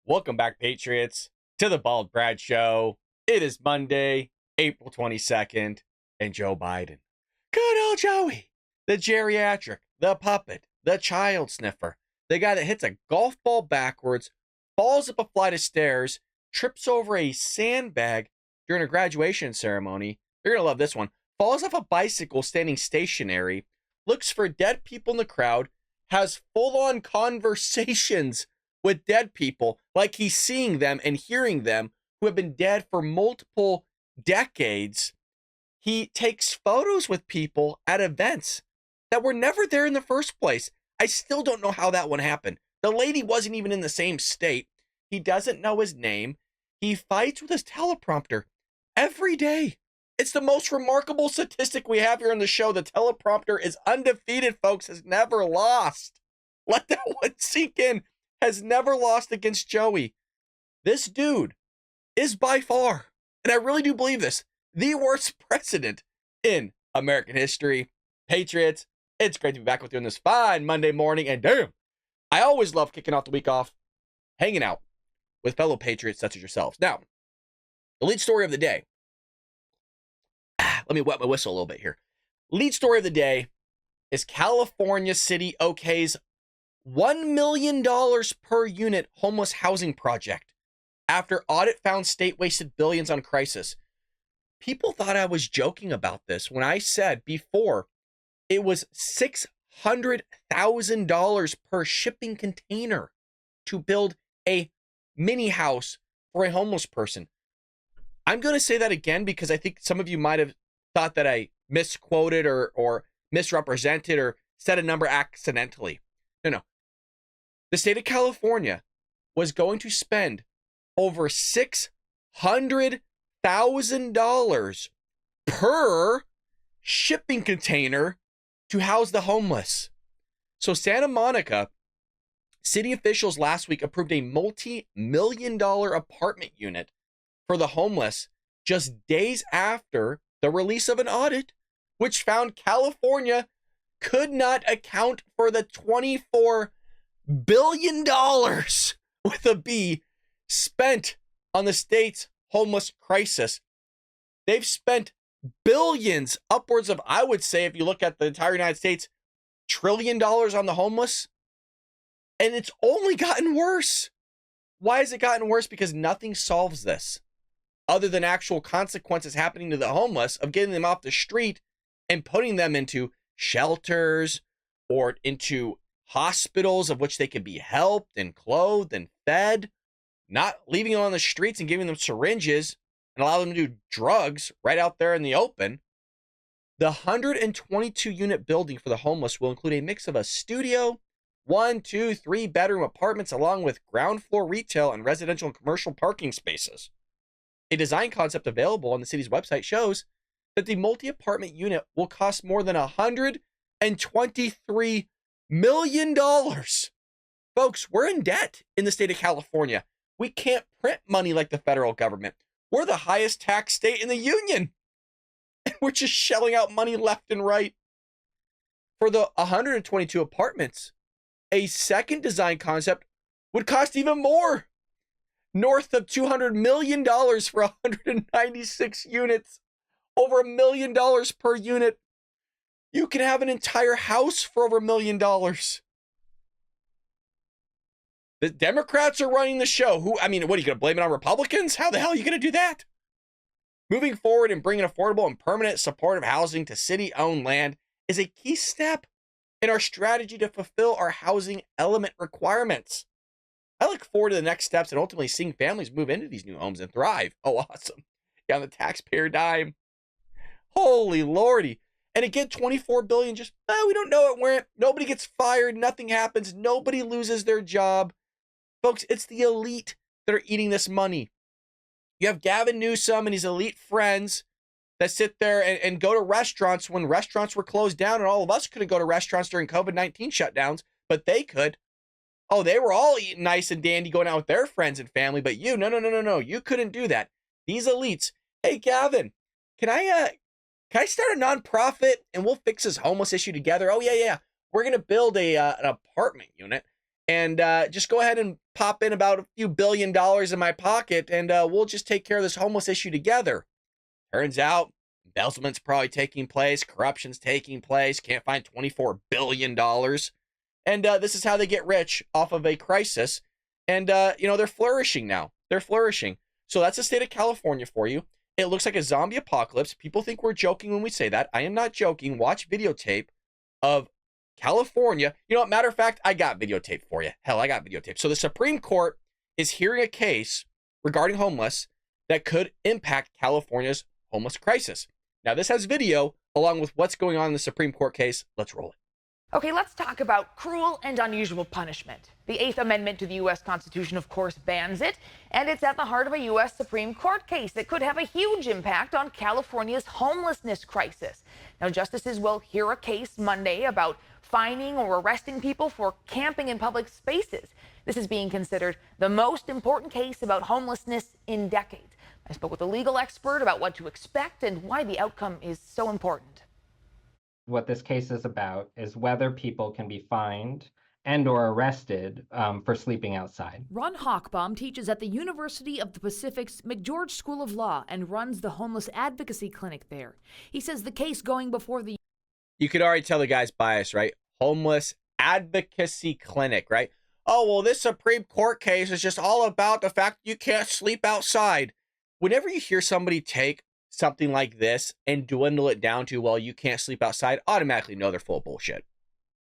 Welcome back, Patriots, to the Bald Brad Show. It is Monday, April 22nd, and Joe Biden. Good old Joey, the geriatric, the puppet, the child sniffer, the guy that hits a golf ball backwards, falls up a flight of stairs, trips over a sandbag during a graduation ceremony. You're going to love this one. Falls off a bicycle standing stationary, looks for dead people in the crowd, has full-on conversations with dead people, like he's seeing them and hearing them, who have been dead for multiple decades. He takes photos with people at events that were never there in the first place. I still don't know how that one happened. The lady wasn't even in the same state. He doesn't know his name. He fights with his teleprompter every day. It's the most remarkable statistic we have here on the show. The teleprompter is undefeated, folks, has never lost. Let that one sink in. Has never lost against Joey. This dude is by far, and I really do believe this, the worst president in American history. Patriots, it's great to be back with you on this fine Monday morning, and damn, I always love kicking off the week off, hanging out with fellow Patriots such as yourselves. Now, the lead story of the day. Let me wet my whistle a little bit here. Lead story of the day is California City OK's $1 million per unit homeless housing project after audit found state wasted billions on crisis. People thought I was joking about this when I said before it was $600,000 per shipping container to build a mini house for a homeless person. I'm going to say that again because I think some of you might have thought that I misquoted or misrepresented or said a number accidentally. No. The state of California was going to spend over $600,000 per shipping container to house the homeless. So Santa Monica city officials last week approved a multi-million-dollar apartment unit for the homeless just days after the release of an audit, which found California could not account for the $24 billion with a B spent on the state's homeless crisis. They've spent billions, upwards of, I would say, if you look at the entire United States, $1 trillion on the homeless. And it's only gotten worse. Why has it gotten worse? Because nothing solves this other than actual consequences happening to the homeless of getting them off the street and putting them into shelters or into hospitals of which they can be helped and clothed and fed, not leaving them on the streets and giving them syringes and allow them to do drugs right out there in the open. The 122 unit building for the homeless will include a mix of a studio, 1, 2, 3 bedroom apartments, along with ground floor retail and residential and commercial parking spaces. A design concept available on the city's website shows that the multi-apartment unit will cost more than $123 million. Folks, we're in debt in the state of California. We can't print money like the federal government. We're the highest tax state in the union. And we're just shelling out money left and right. For the 122 apartments, a second design concept would cost even more. North of $200 million for 196 units. Over $1 million per unit. You can have an entire house for over $1 million. The Democrats are running the show. What are you going to blame it on Republicans? How the hell are you going to do that? Moving forward and bringing affordable and permanent supportive housing to city-owned land is a key step in our strategy to fulfill our housing element requirements. I look forward to the next steps and ultimately seeing families move into these new homes and thrive. Oh, awesome. Yeah, on the taxpayer dime. Holy lordy. And again, $24 billion, just, we don't know it went. Nobody gets fired. Nothing happens. Nobody loses their job. Folks, it's the elite that are eating this money. You have Gavin Newsom and his elite friends that sit there and go to restaurants when restaurants were closed down, and all of us couldn't go to restaurants during COVID-19 shutdowns, but they could. Oh, they were all eating nice and dandy, going out with their friends and family, but you, no. You couldn't do that. These elites. Hey, Gavin, can I start a nonprofit and we'll fix this homeless issue together? Oh, yeah. We're going to build an apartment unit and just go ahead and pop in about a few $1 billion in my pocket and we'll just take care of this homeless issue together. Turns out embezzlement's probably taking place, corruption's taking place, can't find $24 billion. And this is how they get rich off of a crisis. And, they're flourishing now. They're flourishing. So that's the state of California for you. It looks like a zombie apocalypse. People think we're joking when we say that. I am not joking. Watch videotape of California. You know what? Matter of fact, I got videotape for you. Hell, I got videotape. So the Supreme Court is hearing a case regarding homeless that could impact California's homeless crisis. Now, this has video along with what's going on in the Supreme Court case. Let's roll it. Okay, let's talk about cruel and unusual punishment. The 8th Amendment to the U.S. Constitution, of course, bans it, and it's at the heart of a U.S. Supreme Court case that could have a huge impact on California's homelessness crisis. Now, justices will hear a case Monday about fining or arresting people for camping in public spaces. This is being considered the most important case about homelessness in decades. I spoke with a legal expert about what to expect and why the outcome is so important. What this case is about is whether people can be fined and or arrested for sleeping outside. Ron Hochbaum teaches at the University of the Pacific's McGeorge School of Law and runs the homeless advocacy clinic there. He says the case going before the... You could already tell the guy's biased, right? Homeless advocacy clinic, right? Oh, well, this Supreme Court case is just all about the fact you can't sleep outside. Whenever you hear somebody take something like this and dwindle it down to, well, you can't sleep outside, automatically know they're full of bullshit.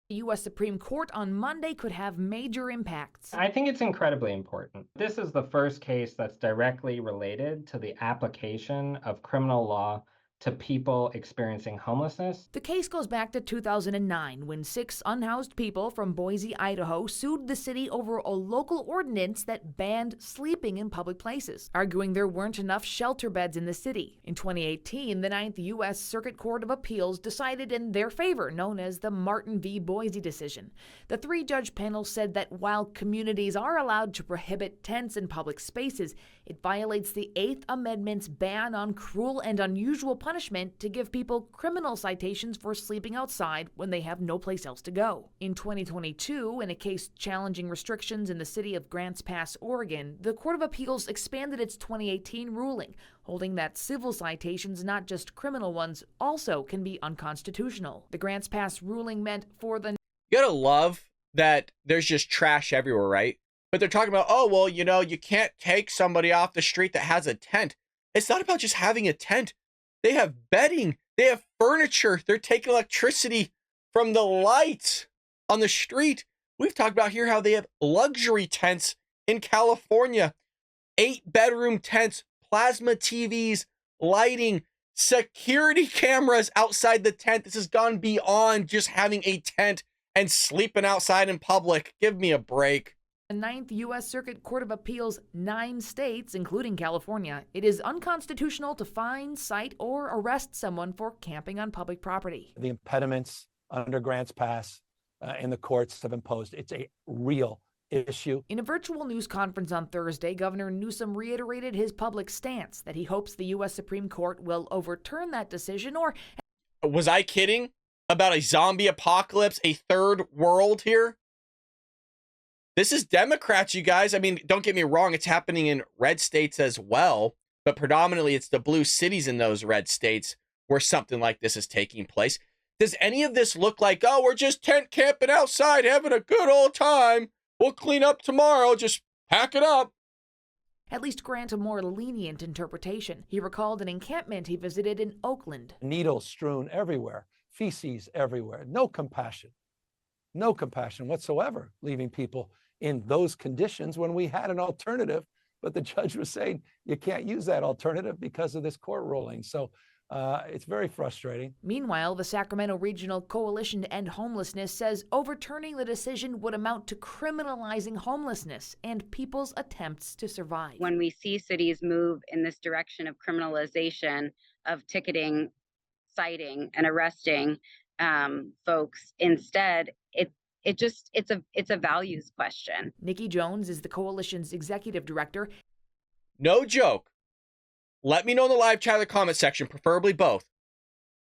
The U.S. Supreme Court on Monday could have major impacts. I think it's incredibly important. This is the first case that's directly related to the application of criminal law to people experiencing homelessness. The case goes back to 2009 when 6 unhoused people from Boise, Idaho sued the city over a local ordinance that banned sleeping in public places, arguing there weren't enough shelter beds in the city. In 2018, the 9th U.S. Circuit Court of Appeals decided in their favor, known as the Martin v. Boise decision. The 3-judge panel said that while communities are allowed to prohibit tents in public spaces, it violates the 8th Amendment's ban on cruel and unusual punishment to give people criminal citations for sleeping outside when they have no place else to go. In 2022, in a case challenging restrictions in the city of Grants Pass, Oregon, the Court of Appeals expanded its 2018 ruling, holding that civil citations, not just criminal ones, also can be unconstitutional. The Grants Pass ruling meant for the... You gotta love that there's just trash everywhere, right? But they're talking about, oh, well, you can't take somebody off the street that has a tent. It's not about just having a tent. They have bedding. They have furniture. They're taking electricity from the lights on the street. We've talked about here how they have luxury tents in California. 8-bedroom tents, plasma TVs, lighting, security cameras outside the tent. This has gone beyond just having a tent and sleeping outside in public. Give me a break. The 9th U.S. Circuit Court of Appeals, 9 states, including California, it is unconstitutional to fine, cite, or arrest someone for camping on public property. The impediments under Grants Pass in the courts have imposed, it's a real issue. In a virtual news conference on Thursday, Governor Newsom reiterated his public stance that he hopes the U.S. Supreme Court will overturn that decision or... Was I kidding about a zombie apocalypse, a third world here? This is Democrats, you guys. I mean, don't get me wrong. It's happening in red states as well, but predominantly it's the blue cities in those red states where something like this is taking place. Does any of this look like, oh, we're just tent camping outside, having a good old time. We'll clean up tomorrow. Just pack it up. At least grant a more lenient interpretation. He recalled an encampment he visited in Oakland. Needles strewn everywhere, feces everywhere, no compassion whatsoever, leaving people in those conditions when we had an alternative, but the judge was saying you can't use that alternative because of this court ruling. So it's very frustrating. Meanwhile, the Sacramento Regional Coalition to End Homelessness says overturning the decision would amount to criminalizing homelessness and people's attempts to survive. When we see cities move in this direction of criminalization of ticketing, citing, and arresting folks, instead, it's a values question. Nikki Jones is the coalition's executive director. No joke. Let me know in the live chat or the comment section, preferably both.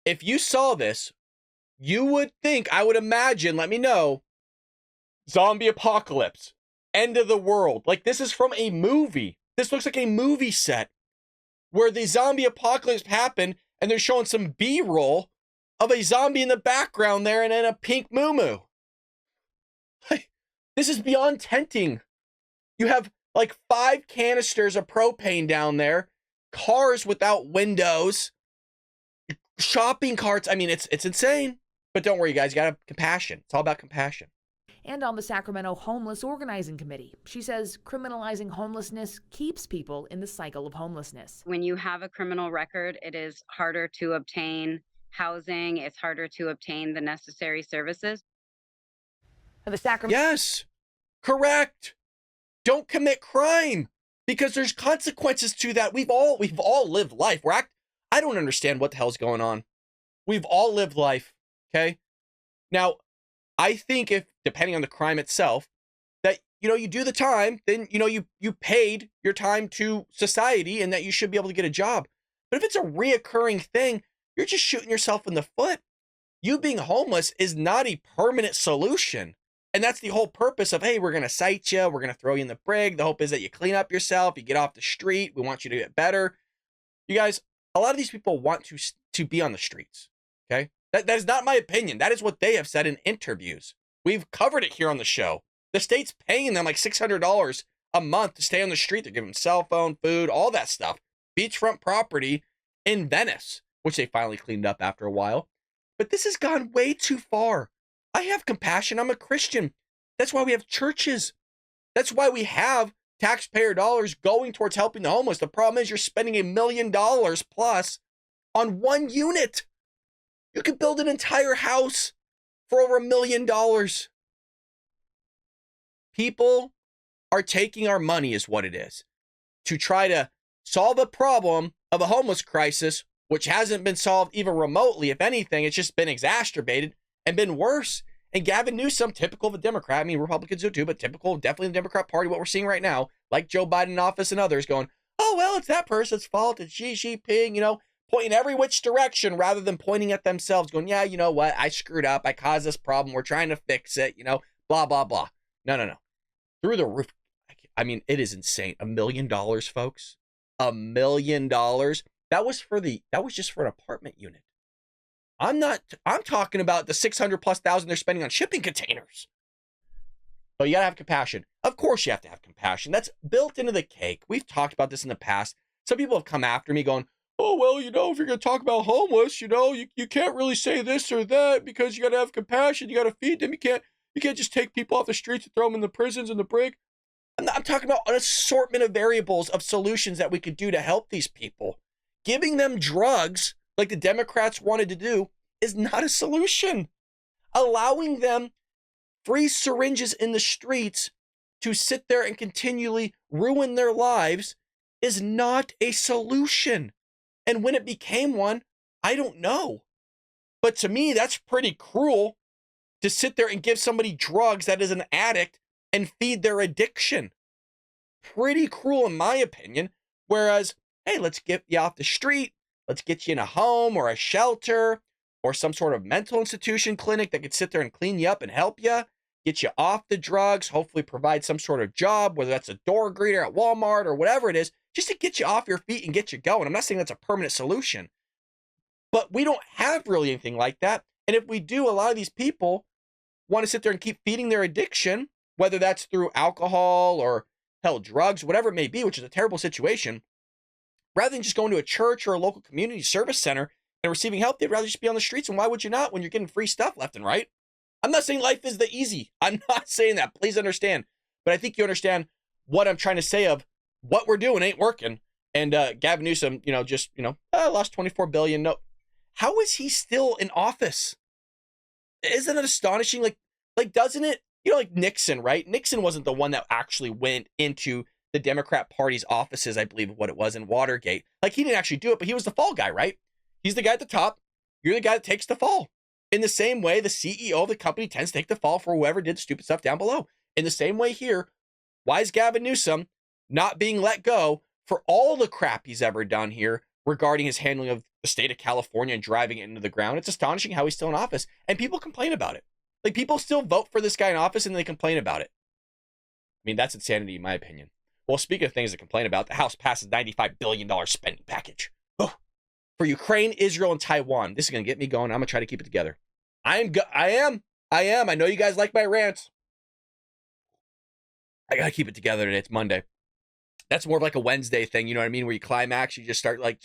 If you saw this, you would think, I would imagine, let me know, zombie apocalypse. end of the world. Like, this is from a movie. This looks like a movie set where the zombie apocalypse happened and they're showing some B-roll of a zombie in the background there and then a pink moo-moo. Like, this is beyond tenting. You have like 5 canisters of propane down there, cars without windows, shopping carts. I mean, it's insane. But don't worry, you guys, you got to have compassion. It's all about compassion. And on the Sacramento Homeless Organizing Committee, she says criminalizing homelessness keeps people in the cycle of homelessness. When you have a criminal record, it is harder to obtain housing. It's harder to obtain the necessary services. The Sacramento. Yes, correct. Don't commit crime because there's consequences to that. We've all lived life. I don't understand what the hell's going on. We've all lived life. Okay. Now, I think if, depending on the crime itself, that, you do the time, then, you paid your time to society and that you should be able to get a job. But if it's a reoccurring thing, you're just shooting yourself in the foot. You being homeless is not a permanent solution. And that's the whole purpose of, hey, we're going to cite you. We're going to throw you in the brig. The hope is that you clean up yourself. You get off the street. We want you to get better. You guys, a lot of these people want to be on the streets. Okay. That is not my opinion. That is what they have said in interviews. We've covered it here on the show. The state's paying them like $600 a month to stay on the street. They're giving them cell phone, food, all that stuff. Beachfront property in Venice, which they finally cleaned up after a while. But this has gone way too far. I have compassion. I'm a Christian. That's why we have churches. That's why we have taxpayer dollars going towards helping the homeless. The problem is you're spending $1 million plus on one unit. You could build an entire house for over $1 million. People are taking our money is what it is to try to solve a problem of a homeless crisis, which hasn't been solved even remotely. If anything, it's just been exacerbated and been worse. And Gavin Newsom, typical of a Democrat, I mean, Republicans do too, but typical, definitely the Democrat Party, what we're seeing right now, like Joe Biden in office and others going, oh, well, it's that person's fault. It's Xi Jinping, pointing every which direction rather than pointing at themselves, going, yeah, you know what? I screwed up. I caused this problem. We're trying to fix it, blah, blah, blah. No. Through the roof. I mean, it is insane. $1 million, folks. $1 million. That was just for an apartment unit. I'm talking about the 600,000+ they're spending on shipping containers. But you gotta have compassion. Of course you have to have compassion. That's built into the cake. We've talked about this in the past. Some people have come after me going, oh, well, if you're going to talk about homeless, you can't really say this or that because you got to have compassion. You got to feed them. You can't just take people off the streets and throw them in the prisons and the brig. I'm talking about an assortment of variables of solutions that we could do to help these people. Giving them drugs like the Democrats wanted to do is not a solution. Allowing them free syringes in the streets to sit there and continually ruin their lives is not a solution. And when it became one, I don't know. But to me, that's pretty cruel to sit there and give somebody drugs that is an addict and feed their addiction. Pretty cruel in my opinion. Whereas, hey, let's get you off the street. Let's get you in a home or a shelter or some sort of mental institution clinic that could sit there and clean you up and help you, get you off the drugs, hopefully provide some sort of job, whether that's a door greeter at Walmart or whatever it is, just to get you off your feet and get you going. I'm not saying that's a permanent solution, but we don't have really anything like that. And if we do, a lot of these people want to sit there and keep feeding their addiction, whether that's through alcohol or hell, drugs, whatever it may be, which is a terrible situation. Rather than just going to a church or a local community service center and receiving help, they'd rather just be on the streets. And why would you not when you're getting free stuff left and right? I'm not saying life is the easy. I'm not saying that. Please understand. But I think you understand what I'm trying to say of what we're doing ain't working. And Gavin Newsom, lost $24 billion. No, how is he still in office? Isn't it astonishing? Like, doesn't it? Like Nixon, right? Nixon wasn't the one that actually went into the Democrat Party's offices, I believe what it was in Watergate. Like, he didn't actually do it, but he was the fall guy, right? He's the guy at the top. You're the guy that takes the fall. In the same way, the CEO of the company tends to take the fall for whoever did stupid stuff down below. In the same way here, why is Gavin Newsom not being let go for all the crap he's ever done here regarding his handling of the state of California and driving it into the ground? It's astonishing how he's still in office, and people complain about it. Like, people still vote for this guy in office and they complain about it. mean, that's insanity in my opinion. Well, speaking of things to complain about, the House passes $95 billion spending package. Oh, for Ukraine, Israel, and Taiwan. This is going to get me going. I'm going to try to keep it together. I am. I know you guys like my rants. I got to keep it together today. It's Monday. That's more of like a Wednesday thing, you know what I mean? Where you climax, you just start like...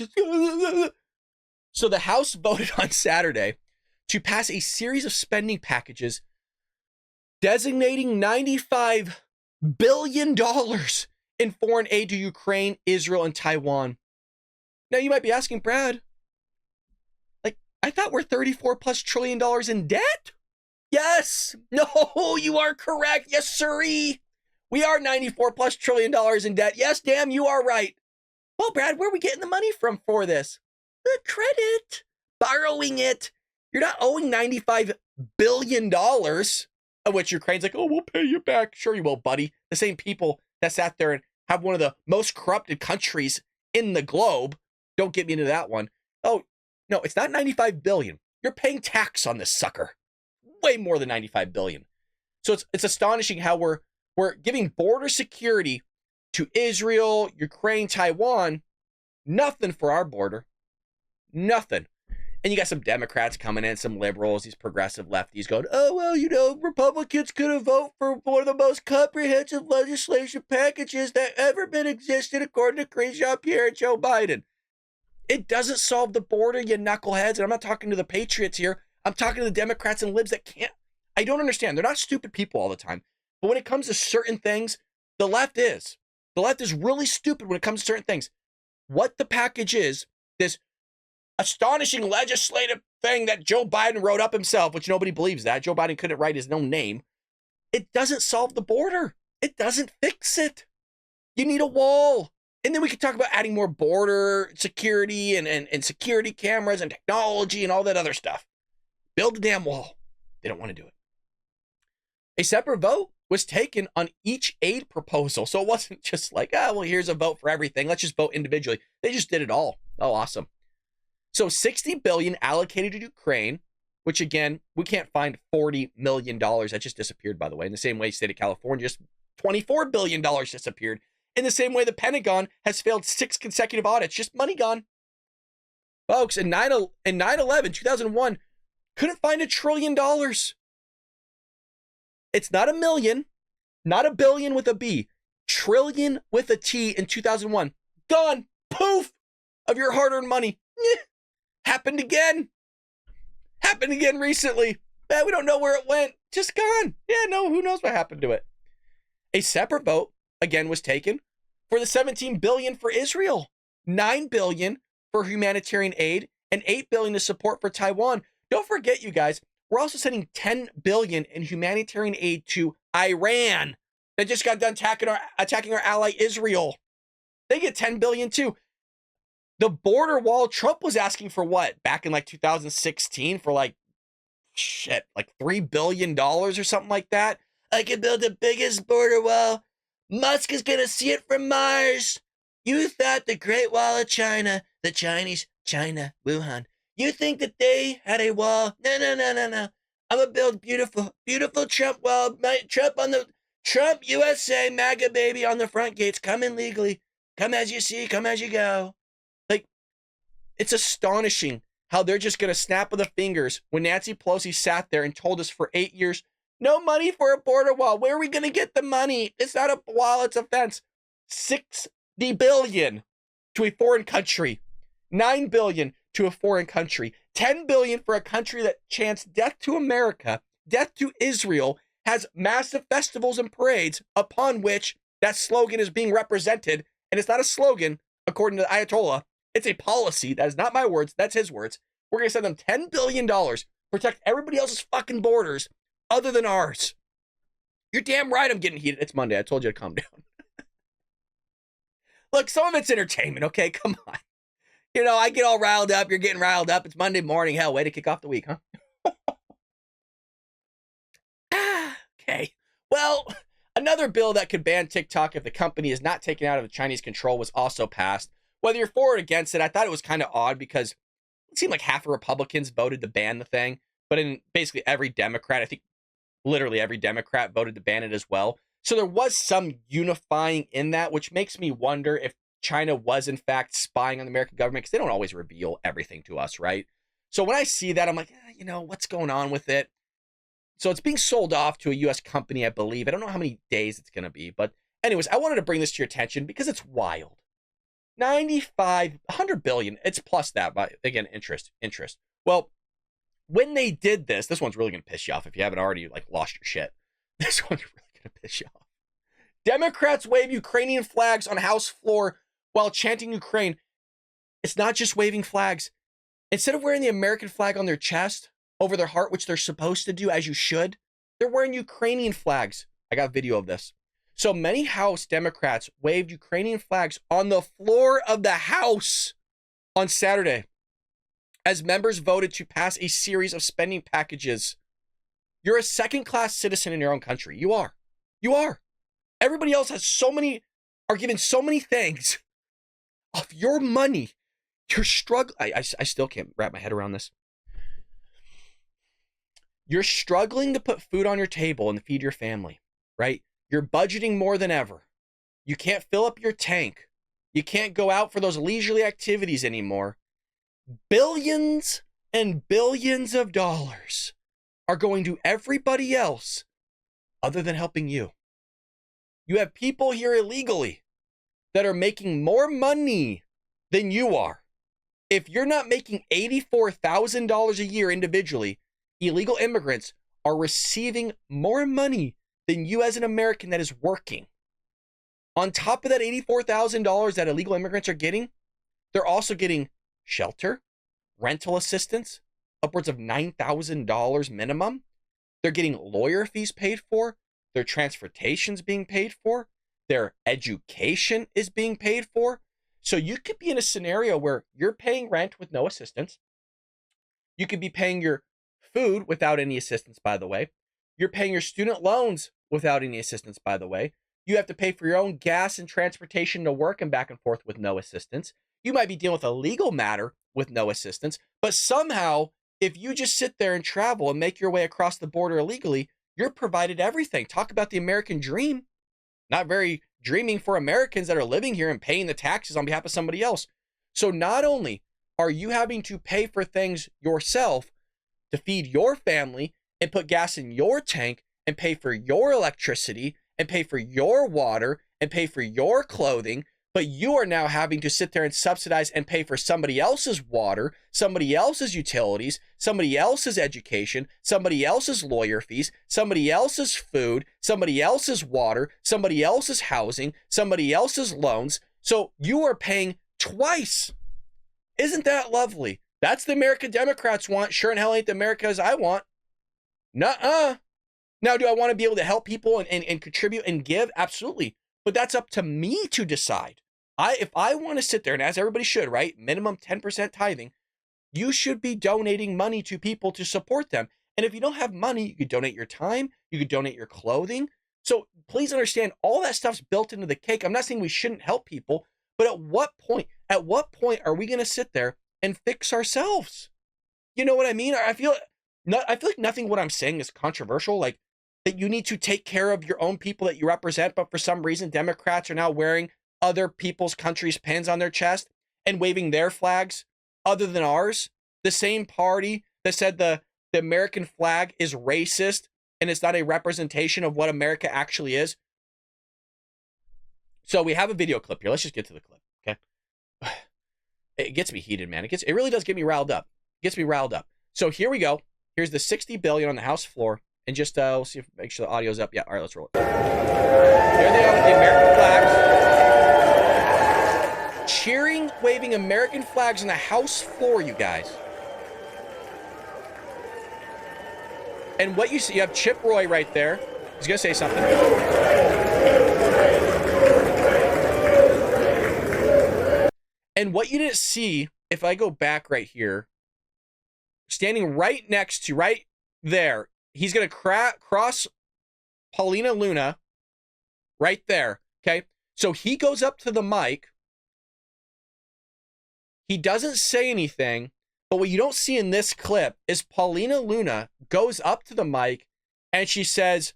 So the House voted on Saturday to pass a series of spending packages designating $95 billion in foreign aid to Ukraine, Israel, and Taiwan. Now you might be asking, Brad, like, I thought we're $34+ trillion in debt? Yes. No, you are correct. Yes, sirree. We are $94+ trillion in debt. Yes, damn, you are right. Well, Brad, where are we getting the money from for this? The credit. Borrowing it. You're not owing $95 billion, of which Ukraine's like, oh, we'll pay you back. Sure you will, buddy. The same people that sat there and have one of the most corrupted countries in the globe. Don't get me into that one. Oh, no, it's not $95 billion. You're paying tax on this sucker. Way more than $95 billion. So it's astonishing how we're giving border security to Israel, Ukraine, Taiwan. Nothing for our border. Nothing. And you got some Democrats coming in, some liberals, these progressive lefties going, oh, well, you know, Republicans couldn't vote for one of the most comprehensive legislation packages that ever been existed, according to Chris Jean-Pierre and Joe Biden. It doesn't solve the border, you knuckleheads. And I'm not talking to the patriots here. I'm talking to the Democrats and libs that can't. I don't understand. They're not stupid people all the time. But when it comes to certain things, the left is. The left is really stupid when it comes to certain things. What the package is, this astonishing legislative thing that Joe Biden wrote up himself, which nobody believes that. Joe Biden couldn't write his own name. It doesn't solve the border. It doesn't fix it. You need a wall. And then we could talk about adding more border security and security cameras and technology and all that other stuff. Build a damn wall. They don't want to do it. A separate vote was taken on each aid proposal. So it wasn't just like, well, here's a vote for everything. Let's just vote individually. They just did it all. Oh, awesome. So $60 billion allocated to Ukraine, which again, we can't find $40 million. That just disappeared, by the way. In the same way, state of California, just $24 billion disappeared. In the same way, the Pentagon has failed 6 consecutive audits. Just money gone. Folks, in 9/11, 2001, couldn't find $1 trillion. It's not a million, not a billion with a B, trillion with a T in 2001. Gone. Poof of your hard-earned money. Happened again. Happened again recently. We don't know where it went. Just gone. Yeah, no, who knows what happened to it. A separate vote, again, was taken for the $17 billion for Israel, $9 billion for humanitarian aid, and $8 billion to support for Taiwan. Don't forget, you guys, we're also sending $10 billion in humanitarian aid to Iran that just got done attacking our ally Israel. They get $10 billion too. The border wall, Trump was asking for what? Back in like 2016 for like $3 billion or something like that. I can build the biggest border wall. Musk is going to see it from Mars. You thought the Great Wall of China, the Chinese, China, Wuhan. You think that they had a wall? No. I'm going to build beautiful Trump wall. Trump USA, MAGA baby on the front gates. Come in legally. Come as you see, come as you go. Like, it's astonishing how they're just going to snap of the fingers when Nancy Pelosi sat there and told us for 8 years, no money for a border wall. Where are we going to get the money? It's not a wall, it's a fence. $60 billion to a foreign country. $9 billion to a foreign country. $10 billion for a country that chants death to America, death to Israel, has massive festivals and parades upon which that slogan is being represented. And it's not a slogan, according to the Ayatollah. It's a policy. That is not my words. That's his words. We're going to send them $10 billion, protect everybody else's fucking borders other than ours. You're damn right I'm getting heated. It's Monday. I told you to calm down. Look, some of it's entertainment, okay? Come on. You know, I get all riled up. You're getting riled up. It's Monday morning. Hell, way to kick off the week, huh? Okay. Well, another bill that could ban TikTok if the company is not taken out of the Chinese control was also passed. Whether you're for or against it, I thought it was kind of odd because it seemed like half of Republicans voted to ban the thing. But in basically every Democrat, I think literally every Democrat voted to ban it as well. So there was some unifying in that, which makes me wonder if China was in fact spying on the American government, because they don't always reveal everything to us, right? So when I see that, I'm like, you know, what's going on with it? So it's being sold off to a U.S. company, I believe. I don't know how many days it's going to be. But anyways, I wanted to bring this to your attention because it's wild. 100 billion. It's plus that, but again, interest. Well, when they did this one's really going to piss you off if you haven't already like lost your shit. This one's really going to piss you off. Democrats wave Ukrainian flags on House floor while chanting Ukraine. It's not just waving flags. Instead of wearing the American flag on their chest over their heart, which they're supposed to do, as you should, they're wearing Ukrainian flags. I got video of this. So many House Democrats waved Ukrainian flags on the floor of the House on Saturday as members voted to pass a series of spending packages. You're a second-class citizen in your own country. You are. You are. Everybody else are given so many things of your money. You're struggling. I still can't wrap my head around this. You're struggling to put food on your table and feed your family, right? You're budgeting more than ever. You can't fill up your tank. You can't go out for those leisurely activities anymore. Billions and billions of dollars are going to everybody else other than helping you. You have people here illegally that are making more money than you are. If you're not making $84,000 a year individually, illegal immigrants are receiving more money than you as an American that is working. On top of that $84,000 that illegal immigrants are getting, they're also getting shelter, rental assistance, upwards of $9,000 minimum. They're getting lawyer fees paid for. Their transportation's being paid for. Their education is being paid for. So you could be in a scenario where you're paying rent with no assistance. You could be paying your food without any assistance, by the way. You're paying your student loans without any assistance, by the way. You have to pay for your own gas and transportation to work and back and forth with no assistance. You might be dealing with a legal matter with no assistance, but somehow, if you just sit there and travel and make your way across the border illegally, you're provided everything. Talk about the American dream. Not very dreaming for Americans that are living here and paying the taxes on behalf of somebody else. So not only are you having to pay for things yourself to feed your family and put gas in your tank and pay for your electricity and pay for your water and pay for your clothing, but you are now having to sit there and subsidize and pay for somebody else's water, somebody else's utilities, somebody else's education, somebody else's lawyer fees, somebody else's food, somebody else's water, somebody else's housing, somebody else's loans. So you are paying twice. Isn't that lovely? That's the American Democrats want. Sure in hell ain't the Americas I want. Nuh-uh. Now, do I want to be able to help people and contribute and give? Absolutely. But that's up to me to decide. If I want to sit there, and as everybody should, right? Minimum 10% tithing, you should be donating money to people to support them. And if you don't have money, you could donate your time, you could donate your clothing. So please understand, all that stuff's built into the cake. I'm not saying we shouldn't help people, but at what point are we going to sit there and fix ourselves? You know what I mean? I feel like nothing what I'm saying is controversial, like that you need to take care of your own people that you represent, but for some reason, Democrats are now wearing other people's countries' pins on their chest and waving their flags other than ours. The same party that said the American flag is racist and it's not a representation of what America actually is. So we have a video clip here. Let's just get to the clip, okay? It gets me heated, man. It really does get me riled up. It gets me riled up. So here we go. Here's the $60 billion on the House floor. And just, we'll see if make sure the audio's up. Yeah, all right, let's roll it. There they are with the American flags. Cheering, waving American flags on the House floor, you guys. And what you see, you have Chip Roy right there. He's going to say something. And what you didn't see, if I go back right here, standing right next to, right there, he's going to cross Paulina Luna right there, okay? So he goes up to the mic. He doesn't say anything, but what you don't see in this clip is Paulina Luna goes up to the mic and she says,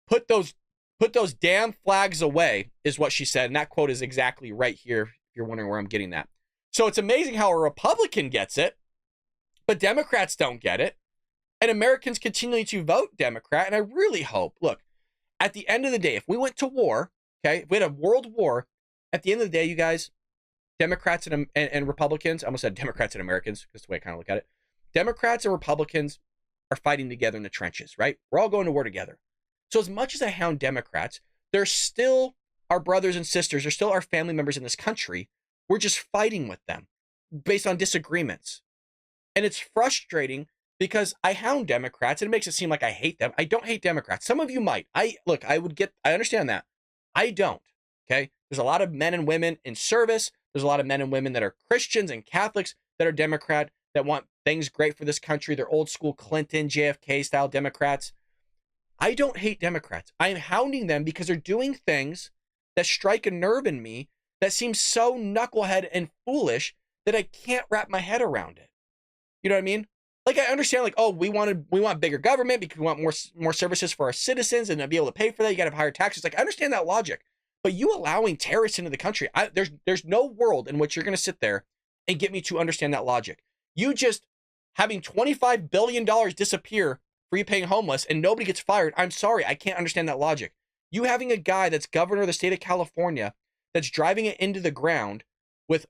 put those Put those damn flags away, is what she said. And that quote is exactly right here, if you're wondering where I'm getting that. So it's amazing how a Republican gets it, but Democrats don't get it. And Americans continue to vote Democrat. And I really hope, look, at the end of the day, if we went to war, okay, if we had a world war, at the end of the day, you guys, Democrats and Republicans, I almost said Democrats and Americans, because the way I kind of look at it, Democrats and Republicans are fighting together in the trenches, right? We're all going to war together. So as much as I hound Democrats, they're still our brothers and sisters. They're still our family members in this country. We're just fighting with them based on disagreements. And it's frustrating because I hound Democrats and it makes it seem like I hate them. I don't hate Democrats. Some of you might. I understand that. I don't. Okay. There's a lot of men and women in service. There's a lot of men and women that are Christians and Catholics that are Democrat, that want things great for this country. They're old school Clinton, JFK style Democrats. I don't hate Democrats. I am hounding them because they're doing things that strike a nerve in me that seem so knucklehead and foolish that I can't wrap my head around it. You know what I mean? Like, I understand, like, oh, we want bigger government because we want more services for our citizens, and to be able to pay for that, you got to have higher taxes. Like, I understand that logic, but you allowing terrorists into the country, there's no world in which you're going to sit there and get me to understand that logic. You just having $25 billion disappear for you paying homeless and nobody gets fired. I'm sorry, I can't understand that logic. You having a guy that's governor of the state of California that's driving it into the ground with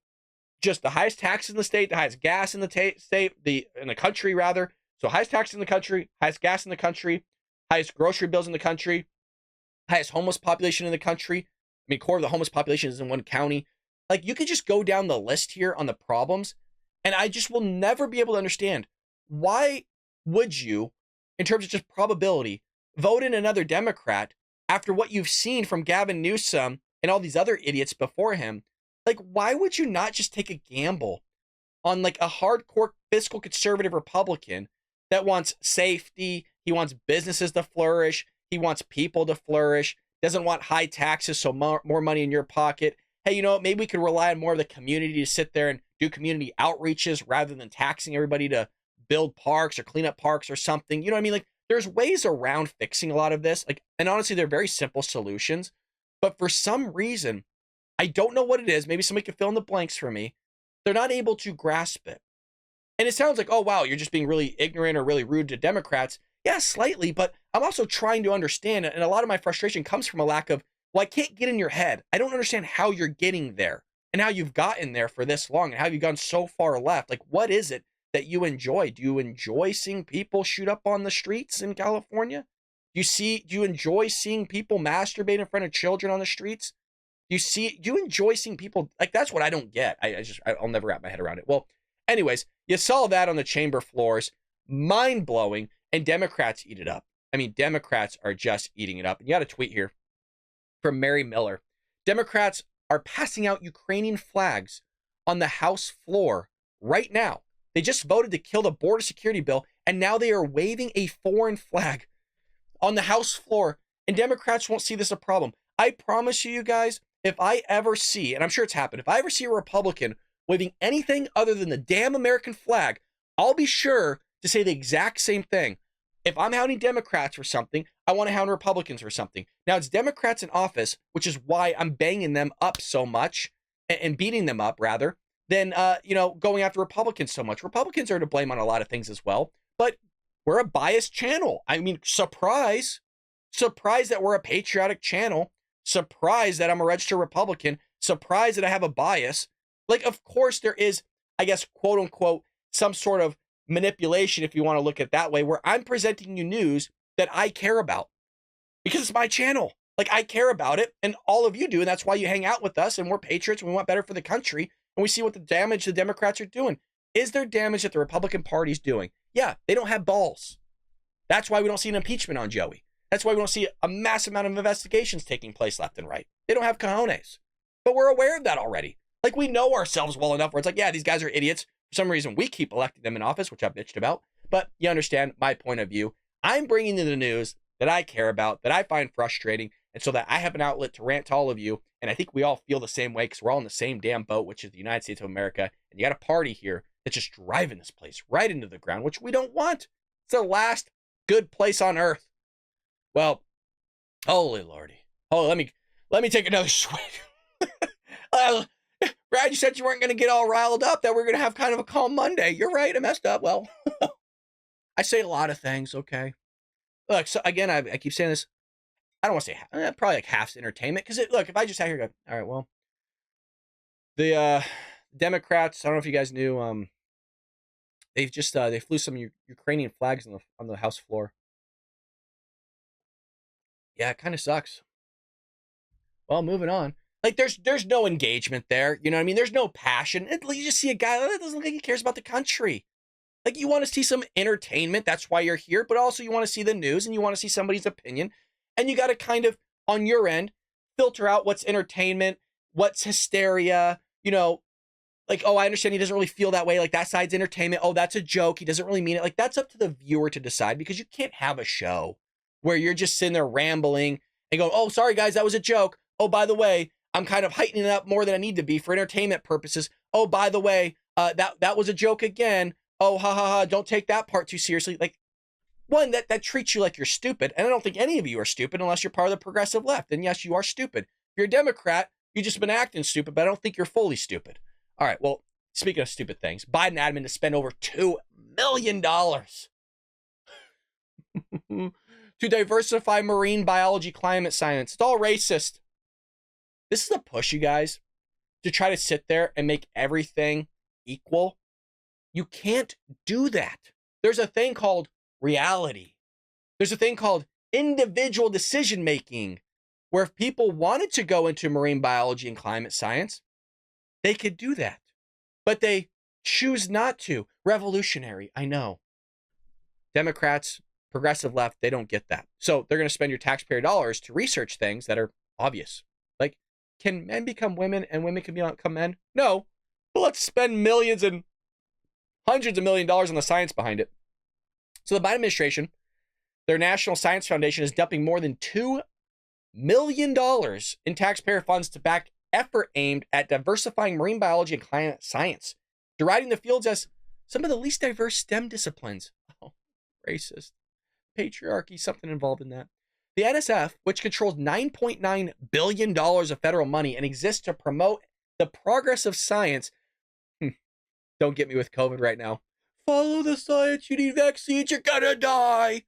just the highest taxes in the state, the highest gas in the state, in the country rather. So highest taxes in the country, highest gas in the country, highest grocery bills in the country, highest homeless population in the country. I mean, core of the homeless population is in one county. Like, you could just go down the list here on the problems, and I just will never be able to understand why would you, in terms of just probability, vote in another Democrat after what you've seen from Gavin Newsom and all these other idiots before him. Like, why would you not just take a gamble on like a hardcore fiscal conservative Republican that wants safety, he wants businesses to flourish, he wants people to flourish, doesn't want high taxes, so more money in your pocket. Hey, you know what? Maybe we could rely on more of the community to sit there and do community outreaches rather than taxing everybody to build parks or clean up parks or something. You know what I mean? Like, there's ways around fixing a lot of this. Like, and honestly, they're very simple solutions. But for some reason, I don't know what it is. Maybe somebody could fill in the blanks for me. They're not able to grasp it. And it sounds like, oh, wow, you're just being really ignorant or really rude to Democrats. Yeah, slightly, but I'm also trying to understand it. And a lot of my frustration comes from a lack of, well, I can't get in your head. I don't understand how you're getting there and how you've gotten there for this long and how you've gone so far left. Like, what is it that you enjoy? Do you enjoy seeing people shoot up on the streets in California? Do you enjoy seeing people masturbate in front of children on the streets? Do you enjoy seeing people, like, that's what I don't get. I'll never wrap my head around it. Well, anyways, you saw that on the chamber floors, mind blowing, and Democrats eat it up. I mean, Democrats are just eating it up. And you got a tweet here from Mary Miller. Democrats are passing out Ukrainian flags on the House floor right now. They just voted to kill the border security bill, and now they are waving a foreign flag on the House floor, and Democrats won't see this a problem. I promise you guys, if I ever see, and I'm sure it's happened, if I ever see a Republican waving anything other than the damn American flag, I'll be sure to say the exact same thing. If I'm hounding Democrats for something, I want to hound Republicans for something. Now, it's Democrats in office, which is why I'm banging them up so much and beating them up, rather, than, going after Republicans so much. Republicans are to blame on a lot of things as well, but we're a biased channel. I mean, surprise that we're a patriotic channel. Surprised that I'm a registered Republican. Surprised that I have a bias. Like, of course there is, I guess, quote unquote, some sort of manipulation, if you want to look at it that way, where I'm presenting you news that I care about because it's my channel. Like, I care about it, and all of you do, and that's why you hang out with us, and we're patriots, and we want better for the country, and we see what the damage the Democrats are doing. Is there damage that the Republican Party's doing? Yeah, they don't have balls. That's why we don't see an impeachment on Joey. That's why we don't see a massive amount of investigations taking place left and right. They don't have cojones. But we're aware of that already. Like, we know ourselves well enough where it's like, yeah, these guys are idiots. For some reason, we keep electing them in office, which I've bitched about. But you understand my point of view. I'm bringing you the news that I care about, that I find frustrating, and so that I have an outlet to rant to all of you. And I think we all feel the same way because we're all in the same damn boat, which is the United States of America. And you got a party here that's just driving this place right into the ground, which we don't want. It's the last good place on earth. Well, Holy Lordy. Oh, let me take another swig. Brad, you said you weren't going to get all riled up, that we're going to have kind of a calm Monday. You're right. I messed up. Well, I say a lot of things. Okay. Look, so again, I keep saying this. I don't want to say probably like half's entertainment. Because look, if I just sat here and go, all right, well, the Democrats, I don't know if you guys knew, they've just they flew some Ukrainian flags on the House floor. Yeah, it kind of sucks. Well, moving on. Like there's no engagement there. You know what I mean? There's no passion. You just see a guy that doesn't look like he cares about the country. Like you want to see some entertainment. That's why you're here. But also you want to see the news and you want to see somebody's opinion. And you got to kind of, on your end, filter out what's entertainment, what's hysteria, you know, like, oh, I understand he doesn't really feel that way. Like that side's entertainment. Oh, that's a joke. He doesn't really mean it. Like that's up to the viewer to decide, because you can't have a show where you're just sitting there rambling and going, oh, sorry guys, that was a joke. Oh, by the way, I'm kind of heightening it up more than I need to be for entertainment purposes. Oh, by the way, that was a joke again. Oh, ha ha ha, don't take that part too seriously. Like, one, that treats you like you're stupid. And I don't think any of you are stupid unless you're part of the progressive left. And yes, you are stupid. If you're a Democrat, you've just been acting stupid, but I don't think you're fully stupid. All right, well, speaking of stupid things, Biden admin to spend over $2 million to diversify marine biology, climate science. It's all racist. This is a push, you guys, to try to sit there and make everything equal. You can't do that. There's a thing called reality. There's a thing called individual decision making, where if people wanted to go into marine biology and climate science, they could do that. But they choose not to. Revolutionary, I know. Democrats, progressive left, they don't get that. So they're going to spend your taxpayer dollars to research things that are obvious. Like, can men become women and women can become men? No. But let's spend millions and hundreds of $millions on the science behind it. So the Biden administration, their National Science Foundation, is dumping more than $2 million in taxpayer funds to back effort aimed at diversifying marine biology and climate science, deriding the fields as some of the least diverse STEM disciplines. Oh, racist. Patriarchy, something involved in that. The NSF, which controls $9.9 billion of federal money and exists to promote the progress of science. Don't get me with COVID right now. Follow the science. You need vaccines. You're gonna die.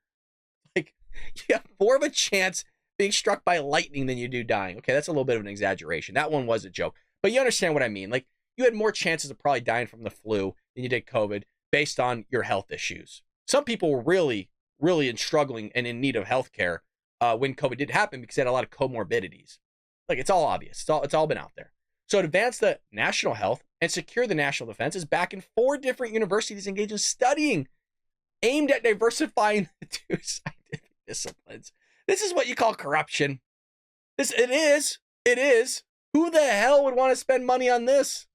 Like, you have more of a chance being struck by lightning than you do dying. Okay, that's a little bit of an exaggeration. That one was a joke. But you understand what I mean. Like, you had more chances of probably dying from the flu than you did COVID based on your health issues. Some people were really, really struggling and in need of health care when COVID did happen because they had a lot of comorbidities. Like, it's all obvious. It's all been out there. So to advance the national health and secure the national defense is backing 4 different universities engaged in studying aimed at diversifying the 2 scientific disciplines. This is what you call corruption. It is. Who the hell would want to spend money on this?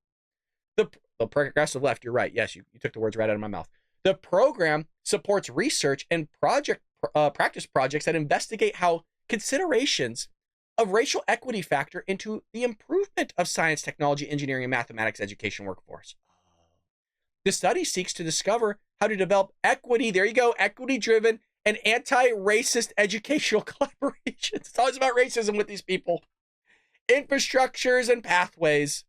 The progressive left, you're right. Yes, you took the words right out of my mouth. The program supports research and practice projects that investigate how considerations of racial equity factor into the improvement of science, technology, engineering, and mathematics education workforce. The study seeks to discover how to develop equity, there you go, equity-driven and anti-racist educational collaborations. It's always about racism with these people. Infrastructures and pathways.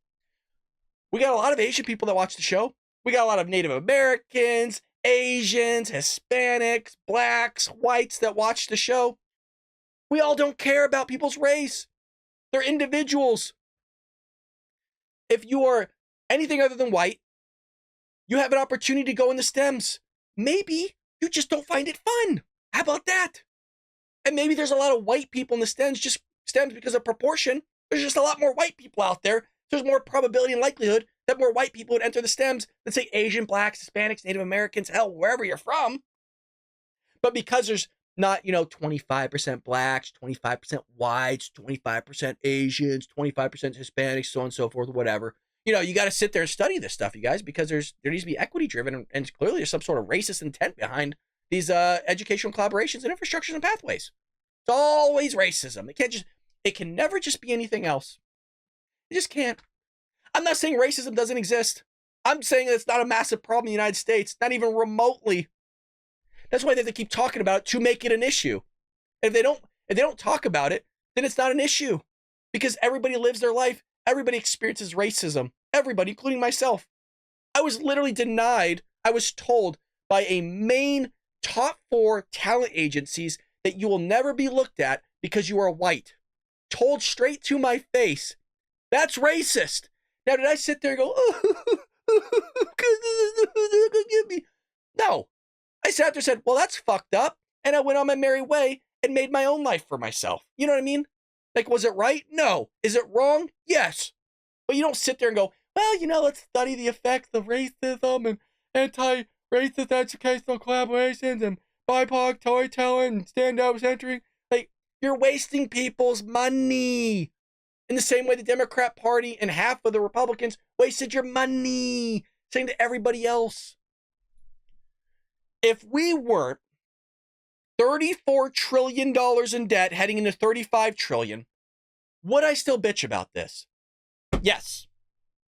We got a lot of Asian people that watch the show. We got a lot of Native Americans, Asians, Hispanics, blacks, whites that watch the show. We all don't care about people's race. They're individuals. If you are anything other than white, you have an opportunity to go in the STEMs. Maybe you just don't find it fun. How about that? And maybe there's a lot of white people in the STEMs because of proportion. There's just a lot more white people out there. There's more probability and likelihood that more white people would enter the STEMs than, say, Asian, blacks, Hispanics, Native Americans, hell, wherever you're from. But because there's not, 25% blacks, 25% whites, 25% Asians, 25% Hispanics, so on and so forth, whatever. You got to sit there and study this stuff, you guys, because there needs to be equity driven, and clearly there's some sort of racist intent behind these educational collaborations and infrastructures and pathways. It's always racism. It can never just be anything else. It just can't. I'm not saying racism doesn't exist. I'm saying it's not a massive problem in the United States, not even remotely. That's why they have to keep talking about it to make it an issue. And If they don't talk about it, then it's not an issue because everybody lives their life. Everybody experiences racism. Everybody, including myself. I was literally denied. I was told by a main top 4 talent agencies that you will never be looked at because you are white. Told straight to my face. That's racist. Now, did I sit there and go, no. I sat there and said, well, that's fucked up. And I went on my merry way and made my own life for myself. You know what I mean? Like, was it right? No. Is it wrong? Yes. But you don't sit there and go, well, let's study the effects of racism and anti-racist educational collaborations and BIPOC storytelling and stand-up centering. Like, you're wasting people's money. In the same way the Democrat Party and half of the Republicans wasted your money, saying to everybody else. If we weren't $34 trillion in debt heading into $35 trillion, would I still bitch about this? Yes,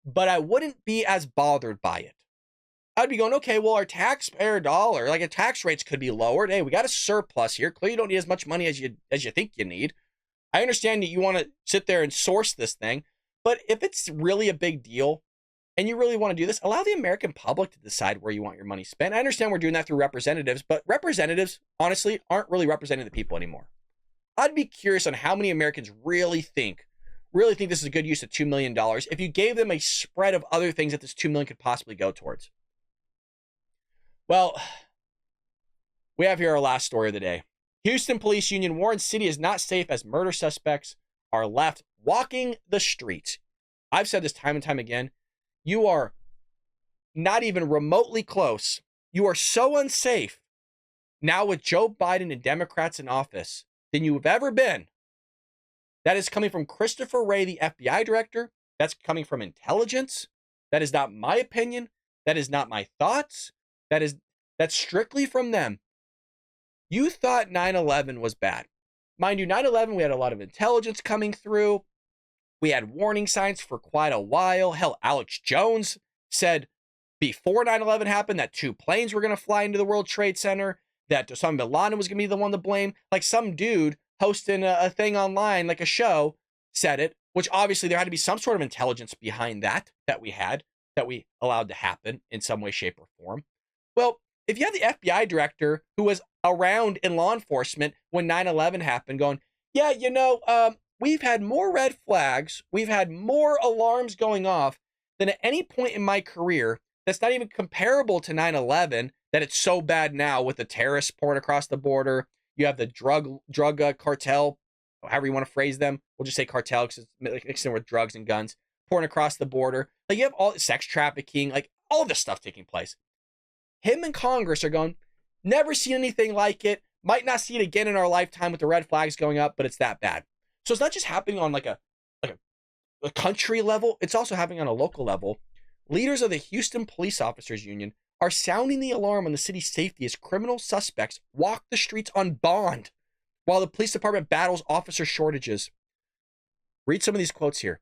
but I wouldn't be as bothered by it. I'd be going, okay, well, our taxpayer dollar, like our tax rates could be lowered. Hey, we got a surplus here. Clearly you don't need as much money as you think you need. I understand that you want to sit there and source this thing, but if it's really a big deal and you really want to do this, allow the American public to decide where you want your money spent. I understand we're doing that through representatives, but representatives, honestly, aren't really representing the people anymore. I'd be curious on how many Americans really think this is a good use of $2 million if you gave them a spread of other things that this $2 million could possibly go towards. Well, we have here our last story of the day. Houston Police Union warns city is not safe as murder suspects are left walking the streets. I've said this time and time again. You are not even remotely close. You are so unsafe now with Joe Biden and Democrats in office than you've ever been. That is coming from Christopher Wray, the FBI director. That's coming from intelligence. That is not my opinion. That is not my thoughts. That's strictly from them. You thought 9/11 was bad. Mind you, 9/11, we had a lot of intelligence coming through. We had warning signs for quite a while. Hell, Alex Jones said before 9/11 happened that 2 planes were going to fly into the World Trade Center, that Osama bin Laden was going to be the one to blame. Like some dude hosting a thing online, like a show, said it, which obviously there had to be some sort of intelligence behind that we allowed to happen in some way, shape, or form. Well, if you have the FBI director who was around in law enforcement when 9/11 happened going, yeah, we've had more red flags, we've had more alarms going off than at any point in my career that's not even comparable to 9/11, that it's so bad now with the terrorists pouring across the border. You have the drug cartel, however you want to phrase them. We'll just say cartel because it's mixed in with drugs and guns, pouring across the border. Like you have all sex trafficking, like all this stuff taking place. Him and Congress are going, never seen anything like it. Might not see it again in our lifetime with the red flags going up, but it's that bad. So it's not just happening on like a country level. It's also happening on a local level. Leaders of the Houston Police Officers Union are sounding the alarm on the city's safety as criminal suspects walk the streets on bond while the police department battles officer shortages. Read some of these quotes here.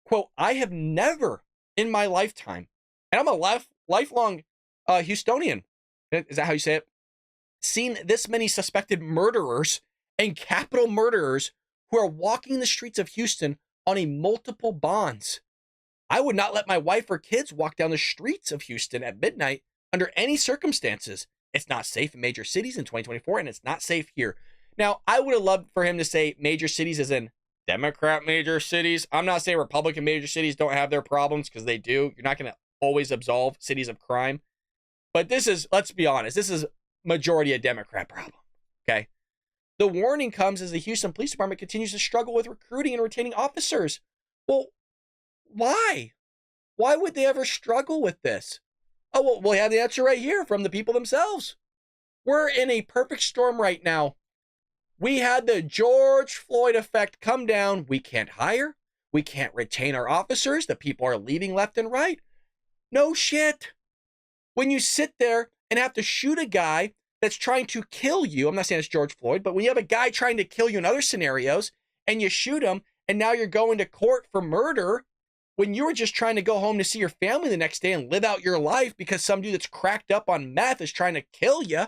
Quote, I have never in my lifetime, and I'm a lifelong Houstonian, is that how you say it? Seen this many suspected murderers and capital murderers who are walking the streets of Houston on a multiple bonds. I would not let my wife or kids walk down the streets of Houston at midnight under any circumstances. It's not safe in major cities in 2024, and it's not safe here. Now, I would have loved for him to say major cities as in Democrat major cities. I'm not saying Republican major cities don't have their problems, because they do. You're not going to always absolve cities of crime. But this is, let's be honest, this is majority a Democrat problem, okay? The warning comes as the Houston Police Department continues to struggle with recruiting and retaining officers. Well, why? Why would they ever struggle with this? Oh, well, we have the answer right here from the people themselves. We're in a perfect storm right now. We had the George Floyd effect come down. We can't hire. We can't retain our officers. The people are leaving left and right. No shit. When you sit there and have to shoot a guy that's trying to kill you, I'm not saying it's George Floyd, but when you have a guy trying to kill you in other scenarios and you shoot him and now you're going to court for murder when you were just trying to go home to see your family the next day and live out your life because some dude that's cracked up on meth is trying to kill you,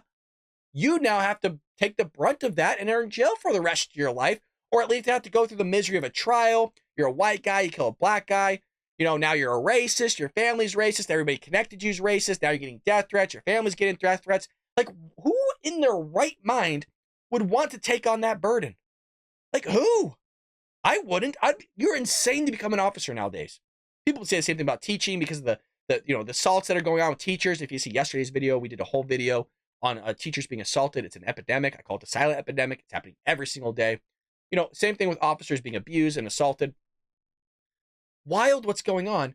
you now have to take the brunt of that and are in jail for the rest of your life, or at least have to go through the misery of a trial. You're a white guy, you kill a black guy. You know, now you're a racist, your family's racist, everybody connected you's racist, now you're getting death threats, your family's getting death threats. Like, who in their right mind would want to take on that burden? Like, who? I wouldn't. You're insane to become an officer nowadays. People say the same thing about teaching because of the assaults that are going on with teachers. If you see yesterday's video, we did a whole video on teachers being assaulted. It's an epidemic. I call it the silent epidemic. It's happening every single day. You know, same thing with officers being abused and assaulted. Wild what's going on.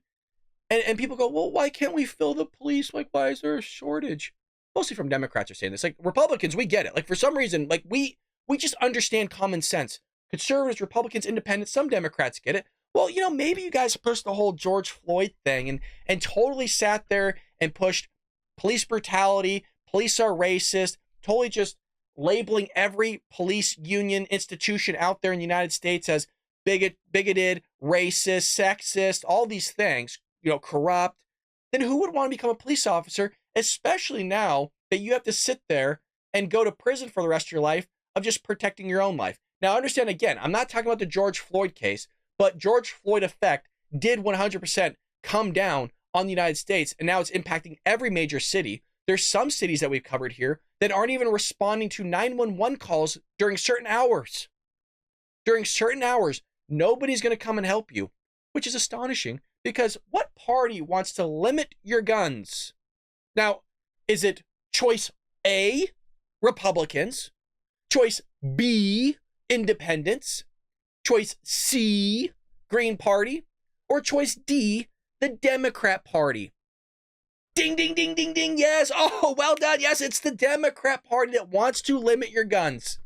And people go, well, why can't we fill the police? Like, why is there a shortage? Mostly from Democrats are saying this. Like, Republicans, we get it. Like, for some reason, like, we just understand common sense. Conservatives, Republicans, independents, some Democrats get it. Well, you know, maybe you guys pushed the whole George Floyd thing and totally sat there and pushed police brutality, police are racist, totally just labeling every police union institution out there in the United States as bigoted, racist, sexist, all these things, you know, corrupt. Then who would want to become a police officer, especially now that you have to sit there and go to prison for the rest of your life of just protecting your own life? Now, understand, again, I'm not talking about the George Floyd case, but George Floyd effect did 100% come down on the United States, and now it's impacting every major city. There's some cities that we've covered here that aren't even responding to 911 calls during certain hours. During certain hours, nobody's going to come and help you, which is astonishing because what party wants to limit your guns? Now, is it choice A, Republicans, choice B, Independents, choice C, Green Party, or choice D, the Democrat Party? Ding, ding, ding, ding, ding, yes. Oh, well done. Yes, it's the Democrat Party that wants to limit your guns.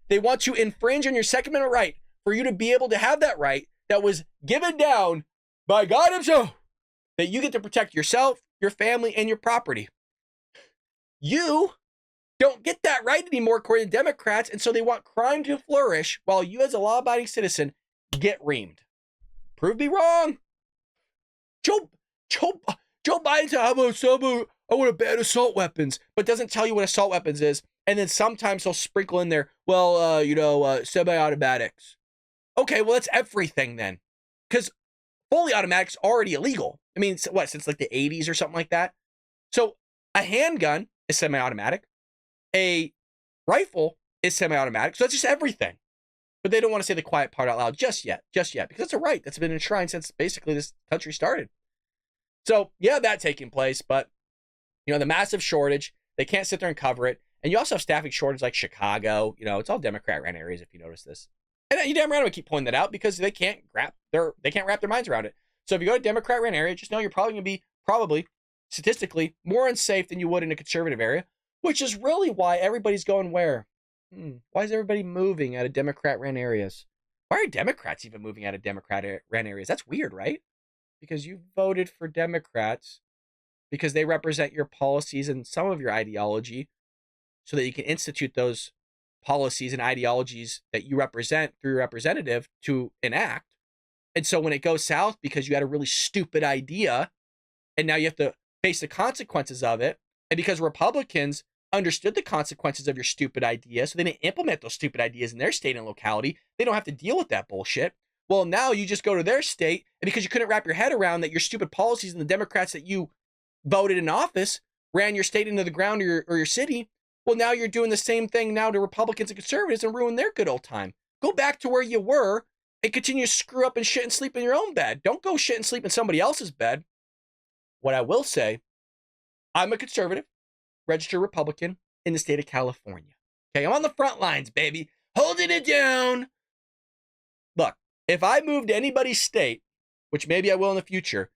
They want to infringe on your Second Amendment right for you to be able to have that right that was given down by God himself, that you get to protect yourself, your family, and your property. You don't get that right anymore, according to Democrats, and so they want crime to flourish while you, as a law-abiding citizen, get reamed. Prove me wrong. Joe Biden said, I want to ban assault weapons, but doesn't tell you what assault weapons is, and then sometimes he'll sprinkle in there, semi-automatics. Okay, well, that's everything then, because fully automatic's already illegal. I mean, since like the 80s or something like that? So a handgun is semi-automatic. A rifle is semi-automatic, so that's just everything. But they don't want to say the quiet part out loud just yet, because it's a right that's been enshrined since basically this country started. So, yeah, that taking place, but, you know, the massive shortage, they can't sit there and cover it. And you also have staffing shortage like Chicago. You know, it's all Democrat-ran areas if you notice this. And you damn right I'm going to keep pointing that out because they can't wrap their minds around it. So if you go to Democrat-ran area, just know you're probably going to be statistically more unsafe than you would in a conservative area, which is really why everybody's going where? Why is everybody moving out of Democrat-ran areas? Why are Democrats even moving out of Democrat-ran areas? That's weird, right? Because you voted for Democrats because they represent your policies and some of your ideology so that you can institute those policies and ideologies that you represent through your representative to enact. And so when it goes south because you had a really stupid idea and now you have to face the consequences of it, and because Republicans understood the consequences of your stupid idea, so they didn't implement those stupid ideas in their state and locality, they don't have to deal with that bullshit. Well, now you just go to their state, and because you couldn't wrap your head around that your stupid policies and the Democrats that you voted in office ran your state into the ground or your city, well, now you're doing the same thing now to Republicans and conservatives and ruin their good old time. Go back to where you were and continue to screw up and shit and sleep in your own bed. Don't go shit and sleep in somebody else's bed. What I will say, I'm a conservative, registered Republican in the state of California. Okay, I'm on the front lines, baby. Holding it down. Look, if I move to anybody's state, which maybe I will in the future,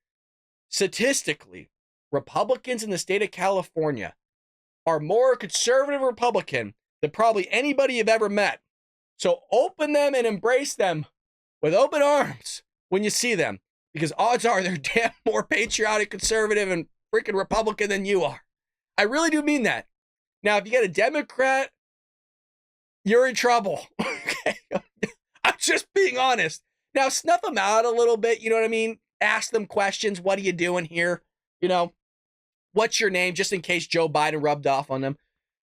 statistically, Republicans in the state of California are more conservative Republican than probably anybody you've ever met. So open them and embrace them with open arms when you see them, because odds are they're damn more patriotic, conservative, and freaking Republican than you are. I really do mean that. Now, if you get a Democrat, you're in trouble. Okay? I'm just being honest. Now, snuff them out a little bit. You know what I mean? Ask them questions. What are you doing here? You know, what's your name? Just in case Joe Biden rubbed off on them.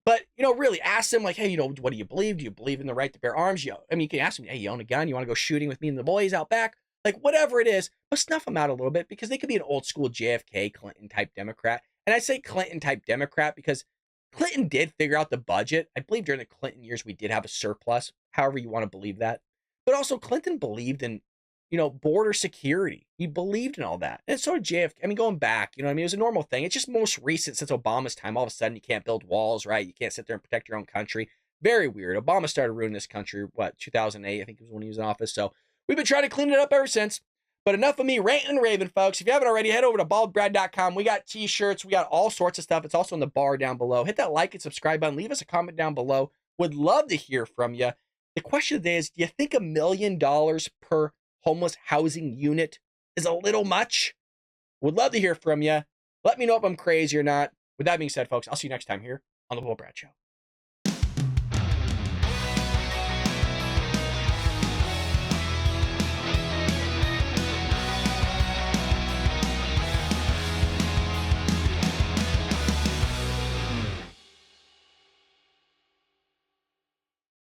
But, really ask them like, hey, what do you believe? Do you believe in the right to bear arms? You can ask them, hey, you own a gun? You want to go shooting with me and the boys out back? Like, whatever it is, but snuff them out a little bit, because they could be an old school JFK Clinton type Democrat. And I say Clinton type Democrat because Clinton did figure out the budget. I believe during the Clinton years, we did have a surplus, however you want to believe that. But also Clinton believed in, border security. He believed in all that. And so did JFK. I mean, going back, it was a normal thing. It's just most recent since Obama's time. All of a sudden, you can't build walls, right? You can't sit there and protect your own country. Very weird. Obama started ruining this country, 2008, I think it was when he was in office. So we've been trying to clean it up ever since. But enough of me ranting and raving, folks. If you haven't already, head over to baldbrad.com. We got t-shirts. We got all sorts of stuff. It's also in the bar down below. Hit that like and subscribe button. Leave us a comment down below. Would love to hear from you. The question of the day is, do you think $1 million per homeless housing unit is a little much? Would love to hear from you. Let me know if I'm crazy or not. With that being said, folks, I'll see you next time here on The Bull Brad Show.